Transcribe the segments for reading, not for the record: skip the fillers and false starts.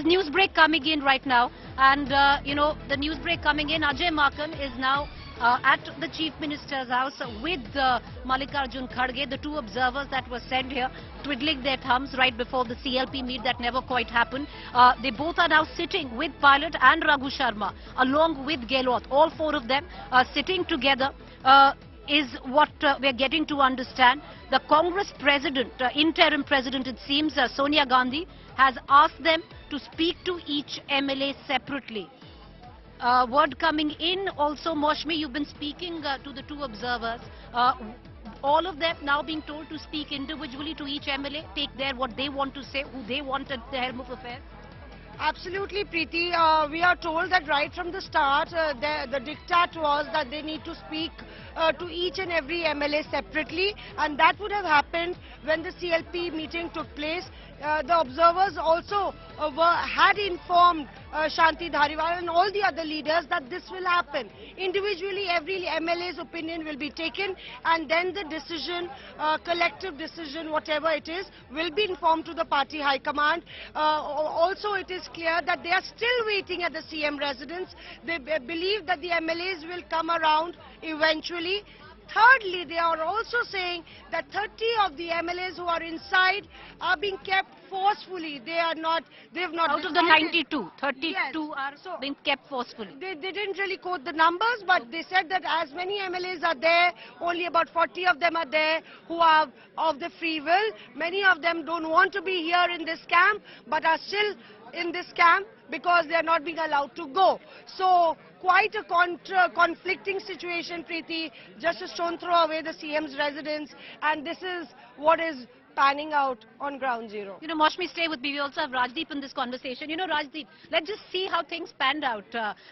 There's news break coming in right now, and the news break coming in. Ajay Makam is now at the Chief Minister's house with Mallikarjun Kharge, the two observers that were sent here, twiddling their thumbs right before the CLP meet that never quite happened. They both are now sitting with Pilot and Raghu Sharma, along with Gehlot. All four of them sitting together. Is what we're getting to understand. The Congress president, interim president it seems, Sonia Gandhi, has asked them to speak to each MLA separately. Word coming in also, Moshmi, you've been speaking to the two observers. All of them now being told to speak individually to each MLA, take what they want to say, who they want at the helm of affairs. Absolutely, Preeti. We are told that right from the start, the diktat was that they need to speak to each and every MLA separately, and that would have happened when the CLP meeting took place. The observers also had informed Shanti Dhariwal and all the other leaders that this will happen. Individually, every MLA's opinion will be taken, and then the decision, collective decision, whatever it is, will be informed to the party high command. Also, it is clear that they are still waiting at the CM residence. They believe that the MLAs will come around eventually. Thirdly, they are also saying that 30 of the MLAs who are inside are being kept forcefully. They have not Out of the 92, 32 yes, are being kept forcefully. They didn't really quote the numbers, but they said that as many MLAs are there, only about 40 of them are there who are of the free will. Many of them don't want to be here in this camp, but are still in this camp because they are not being allowed to go. So quite a conflicting situation, Preeti. Just a stone throw away the CM's residence, and this is what is panning out on ground zero. Moshmi, stay with me. We also have Rajdeep in this conversation. Rajdeep, let's just see how things panned out.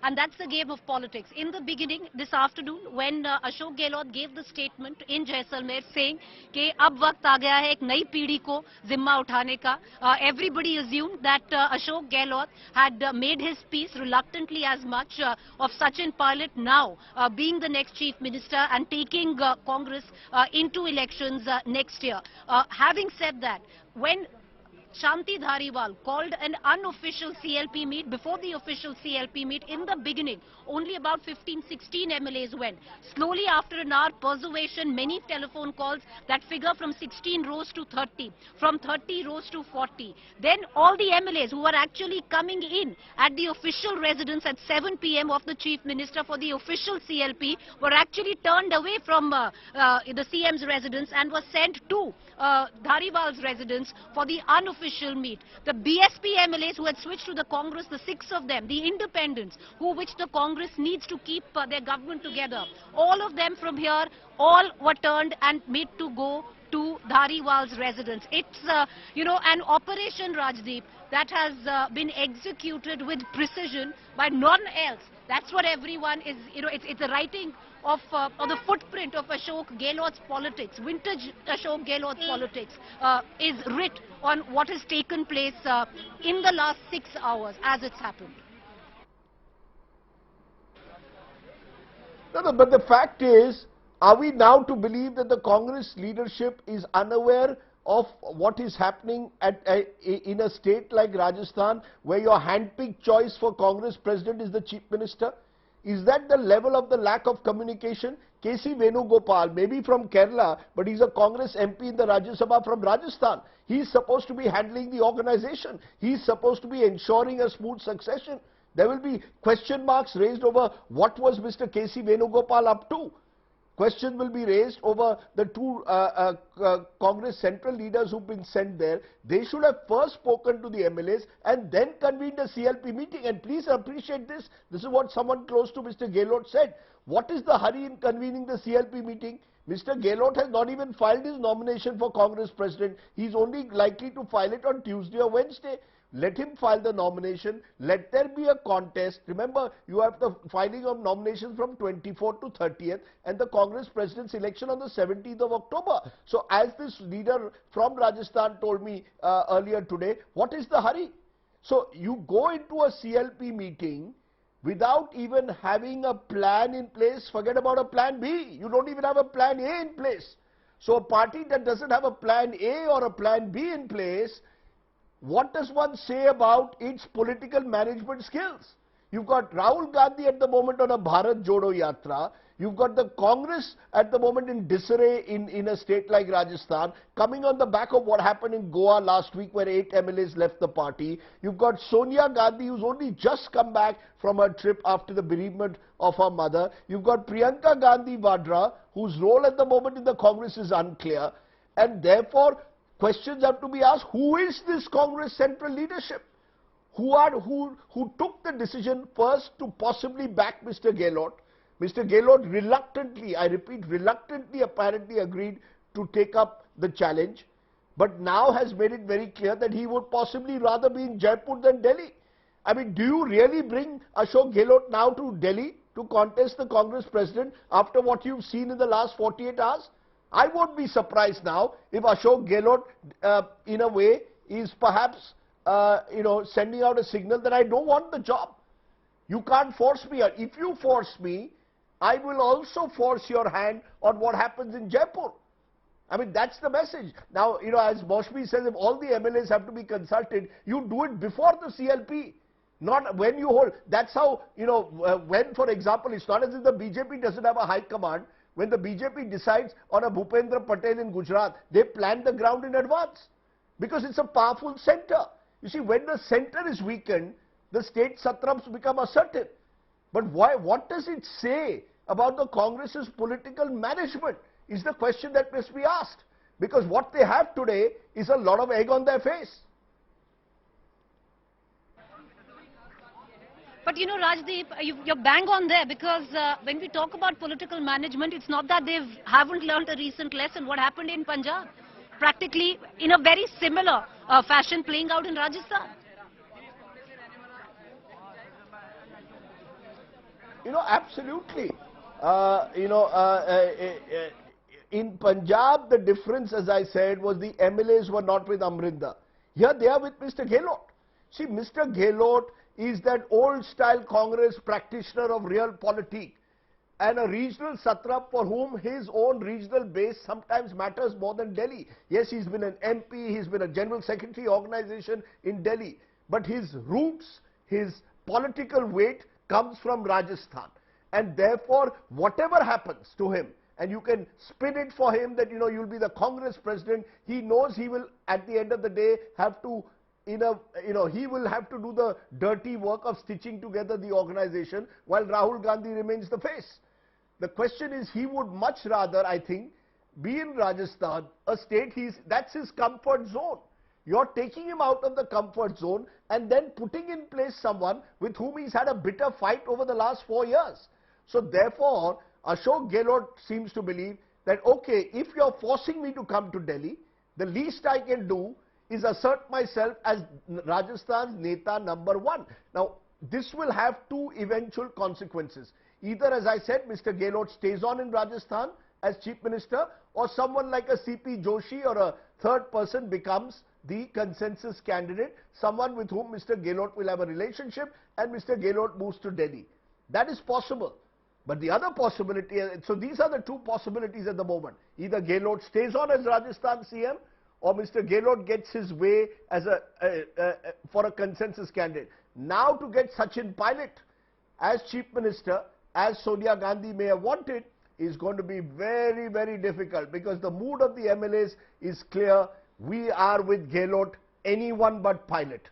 And that's the game of politics. In the beginning, this afternoon, when Ashok Gehlot gave the statement in Jaisalmer saying कि अब वक्त आ गया है एक नई पीढ़ी को जिम्मा उठाने का, everybody assumed that Ashok Gehlot had made his peace reluctantly as much of Sachin Pilot now being the next chief minister and taking Congress into elections next year. Having said that, when Shanti Dhariwal called an unofficial CLP meet before the official CLP meet, in the beginning, only about 15-16 MLAs went. Slowly, after an hour, persuasion, many telephone calls, that figure from 16 rose to 30, from 30 rose to 40. Then all the MLAs who were actually coming in at the official residence at 7 p.m. of the Chief Minister for the official CLP were actually turned away from the CM's residence and were sent to Dhariwal's residence for the unofficial meet. The BSP MLAs who had switched to the Congress, the 6 of them, the independents, which the Congress needs to keep their government together, all of them from here, all were turned and made to go to Dhariwal's residence. It's, an operation, Rajdeep, that has been executed with precision by none else. That's what everyone is, it's a writing of or the footprint of Ashok Gehlot's politics, vintage Ashok Gehlot's politics, is writ on what has taken place in the last 6 hours as it's happened. No, but the fact is, are we now to believe that the Congress leadership is unaware of what is happening in a state like Rajasthan, where your hand-picked choice for Congress president is the Chief Minister? Is that the level of the lack of communication? K.C. Venugopal, maybe from Kerala, but he's a Congress MP in the Rajya Sabha from Rajasthan. He's supposed to be handling the organization. He's supposed to be ensuring a smooth succession. There will be question marks raised over what was Mr. K.C. Venugopal up to. Questions will be raised over the two Congress central leaders who've been sent there. They should have first spoken to the MLAs and then convened a CLP meeting. And please appreciate this. This is what someone close to Mr. Gehlot said. What is the hurry in convening the CLP meeting? Mr. Gehlot has not even filed his nomination for Congress president. He's only likely to file it on Tuesday or Wednesday. Let him file the nomination. Let there be a contest. Remember, you have the filing of nominations from 24th to 30th and the Congress president's election on the 17th of October. So as this leader from Rajasthan told me earlier today, what is the hurry? So you go into a CLP meeting without even having a plan in place. Forget about a plan B. You don't even have a plan A in place. So a party that doesn't have a plan A or a plan B in place what does one say about its political management skills? You've got Rahul Gandhi at the moment on a Bharat Jodo Yatra. You've got the Congress at the moment in disarray in a state like Rajasthan, coming on the back of what happened in Goa last week where 8 MLAs left the party. You've got Sonia Gandhi, who's only just come back from her trip after the bereavement of her mother. You've got Priyanka Gandhi Vadra, whose role at the moment in the Congress is unclear. And therefore, questions have to be asked, who is this Congress central leadership? Who took the decision first to possibly back Mr. Gehlot? Mr. Gehlot reluctantly, I repeat, reluctantly apparently agreed to take up the challenge, but now has made it very clear that he would possibly rather be in Jaipur than Delhi. I mean, do you really bring Ashok Gehlot now to Delhi to contest the Congress president after what you've seen in the last 48 hours? I won't be surprised now if Ashok Gehlot, in a way, is perhaps, sending out a signal that I don't want the job. You can't force me. If you force me, I will also force your hand on what happens in Jaipur. I mean, that's the message. Now, as Maushmi says, if all the MLAs have to be consulted, you do it before the CLP, not when you hold. That's how, when, for example, it's not as if the BJP doesn't have a high command. When the BJP decides on a Bhupendra Patel in Gujarat, they plan the ground in advance because it's a powerful center. You see, when the center is weakened, the state satraps become assertive. But why? What does it say about the Congress's political management is the question that must be asked. Because what they have today is a lot of egg on their face. But Rajdeep, you're bang on there because when we talk about political management, it's not that they haven't learned a recent lesson. What happened in Punjab? Practically in a very similar fashion playing out in Rajasthan. Absolutely. In Punjab, the difference, as I said, was the MLAs were not with Amrinder. Here they are with Mr. Gehlot. See, Mr. Gehlot is that old-style Congress practitioner of realpolitik and a regional satrap for whom his own regional base sometimes matters more than Delhi. Yes, he's been an MP, he's been a General Secretary organization in Delhi, but his roots, his political weight comes from Rajasthan. And therefore, whatever happens to him, and you can spin it for him that, you'll be the Congress president, he knows he will, at the end of the day, have to, he will have to do the dirty work of stitching together the organization while Rahul Gandhi remains the face. The question is, he would much rather, I think, be in Rajasthan, a state that's his comfort zone. You're taking him out of the comfort zone and then putting in place someone with whom he's had a bitter fight over the last 4 years. So therefore, Ashok Gehlot seems to believe that, okay, if you're forcing me to come to Delhi, the least I can do is assert myself as Rajasthan's Neta number 1. Now, this will have two eventual consequences. Either, as I said, Mr. Gehlot stays on in Rajasthan as Chief Minister, or someone like a CP Joshi or a third person becomes the consensus candidate, someone with whom Mr. Gehlot will have a relationship and Mr. Gehlot moves to Delhi. That is possible. But the other possibility, so these are the two possibilities at the moment. Either Gehlot stays on as Rajasthan CM or Mr. Gehlot gets his way as for a consensus candidate. Now to get Sachin Pilot as Chief Minister, as Sonia Gandhi may have wanted, is going to be very, very difficult because the mood of the MLAs is clear. We are with Gehlot, anyone but Pilot.